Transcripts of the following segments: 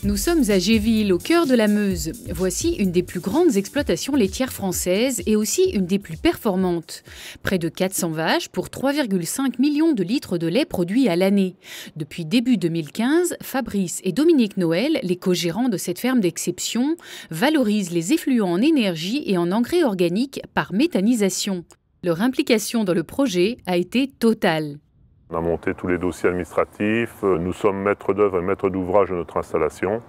Nous sommes à Géville, au cœur de la Meuse. Voici une des plus grandes exploitations laitières françaises et aussi une des plus performantes. Près de 400 vaches pour 3,5 millions de litres de lait produits à l'année. Depuis début 2015, Fabrice et Dominique Noël, les co-gérants de cette ferme d'exception, valorisent les effluents en énergie et en engrais organiques par méthanisation. Leur implication dans le projet a été totale. On a monté tous les dossiers administratifs, nous sommes maîtres d'œuvre et maîtres d'ouvrage de notre installation,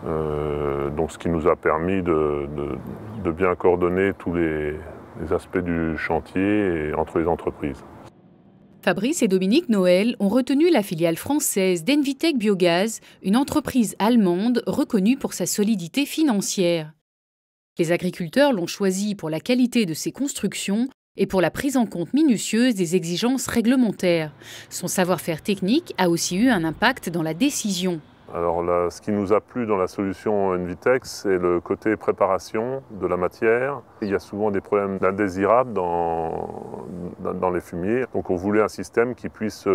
donc ce qui nous a permis de bien coordonner tous les aspects du chantier et entre les entreprises. Fabrice et Dominique Noël ont retenu la filiale française d'Envitec Biogaz, une entreprise allemande reconnue pour sa solidité financière. Les agriculteurs l'ont choisi pour la qualité de ses constructions et pour la prise en compte minutieuse des exigences réglementaires. Son savoir-faire technique a aussi eu un impact dans la décision. Alors là, ce qui nous a plu dans la solution Envitec, c'est le côté préparation de la matière. Il y a souvent des problèmes d'indésirables dans les fumiers. Donc on voulait un système qui puisse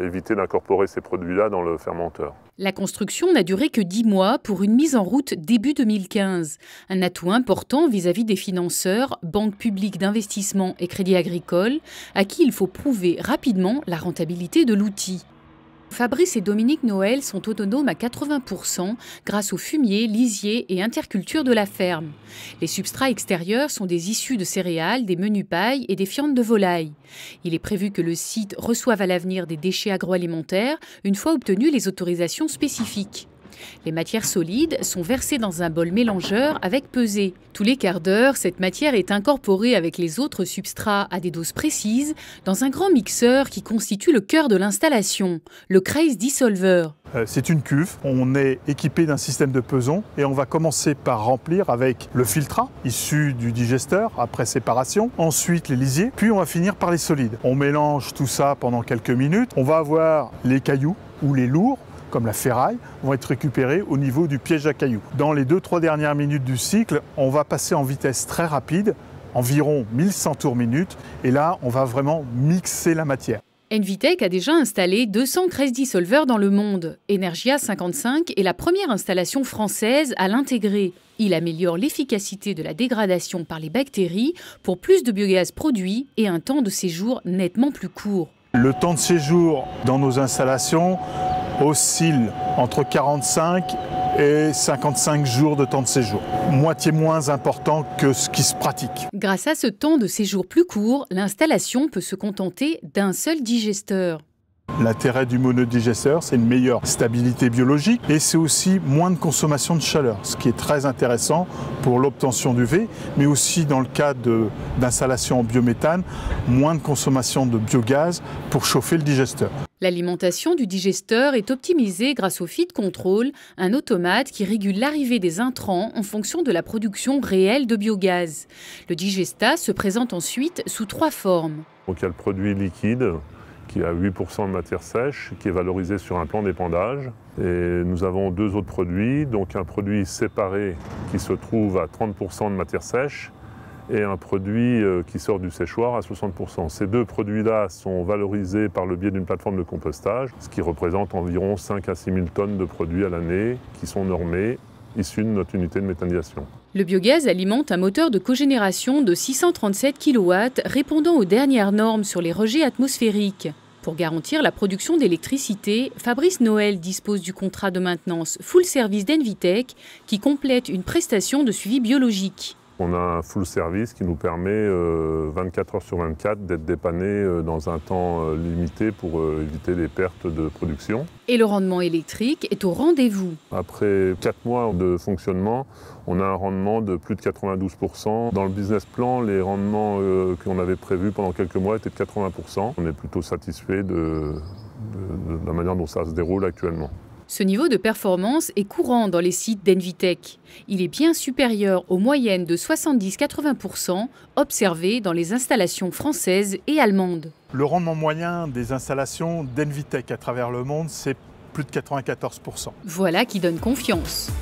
éviter d'incorporer ces produits-là dans le fermenteur. La construction n'a duré que 10 mois pour une mise en route début 2015. Un atout important vis-à-vis des financeurs, banques publiques d'investissement et crédit agricole, à qui il faut prouver rapidement la rentabilité de l'outil. Fabrice et Dominique Noël sont autonomes à 80% grâce aux fumiers, lisiers et interculture de la ferme. Les substrats extérieurs sont des issues de céréales, des menus pailles et des fientes de volaille. Il est prévu que le site reçoive à l'avenir des déchets agroalimentaires une fois obtenues les autorisations spécifiques. Les matières solides sont versées dans un bol mélangeur avec pesée. Tous les quarts d'heure, cette matière est incorporée avec les autres substrats à des doses précises dans un grand mixeur qui constitue le cœur de l'installation, le Kreis Dissolver. C'est une cuve, on est équipé d'un système de peson et on va commencer par remplir avec le filtrat issu du digesteur après séparation, ensuite les lisiers, puis on va finir par les solides. On mélange tout ça pendant quelques minutes, on va avoir les cailloux ou les lourds, comme la ferraille, vont être récupérés au niveau du piège à cailloux. Dans les 2-3 dernières minutes du cycle, on va passer en vitesse très rapide, environ 1100 tours minute, et là, on va vraiment mixer la matière. Envitec a déjà installé 200 Kreis Dissolver dans le monde. Energia 55 est la première installation française à l'intégrer. Il améliore l'efficacité de la dégradation par les bactéries pour plus de biogaz produit et un temps de séjour nettement plus court. Le temps de séjour dans nos installations oscille entre 45 et 55 jours de temps de séjour, moitié moins important que ce qui se pratique. Grâce à ce temps de séjour plus court, l'installation peut se contenter d'un seul digesteur. L'intérêt du monodigesteur, c'est une meilleure stabilité biologique et c'est aussi moins de consommation de chaleur, ce qui est très intéressant pour l'obtention d'UV, mais aussi dans le cas d'installation en biométhane, moins de consommation de biogaz pour chauffer le digesteur. L'alimentation du digesteur est optimisée grâce au feed control, un automate qui régule l'arrivée des intrants en fonction de la production réelle de biogaz. Le digestat se présente ensuite sous 3 formes. Donc il y a le produit liquide, qui a 8% de matière sèche, qui est valorisé sur un plan d'épandage. Et nous avons 2 autres produits, donc un produit séparé qui se trouve à 30% de matière sèche et un produit qui sort du séchoir à 60%. Ces 2 produits-là sont valorisés par le biais d'une plateforme de compostage, ce qui représente environ 5 à 6 000 tonnes de produits à l'année qui sont normés, issus de notre unité de méthanisation. Le biogaz alimente un moteur de cogénération de 637 kW répondant aux dernières normes sur les rejets atmosphériques. Pour garantir la production d'électricité, Fabrice Noël dispose du contrat de maintenance full service d'Envitec qui complète une prestation de suivi biologique. On a un full service qui nous permet 24 heures sur 24 d'être dépanné dans un temps limité pour éviter les pertes de production. Et le rendement électrique est au rendez-vous. Après 4 mois de fonctionnement, on a un rendement de plus de 92%. Dans le business plan, les rendements qu'on avait prévus pendant quelques mois étaient de 80%. On est plutôt satisfait de la manière dont ça se déroule actuellement. Ce niveau de performance est courant dans les sites d'Envitec. Il est bien supérieur aux moyennes de 70-80% observées dans les installations françaises et allemandes. Le rendement moyen des installations d'Envitec à travers le monde, c'est plus de 94%. Voilà qui donne confiance.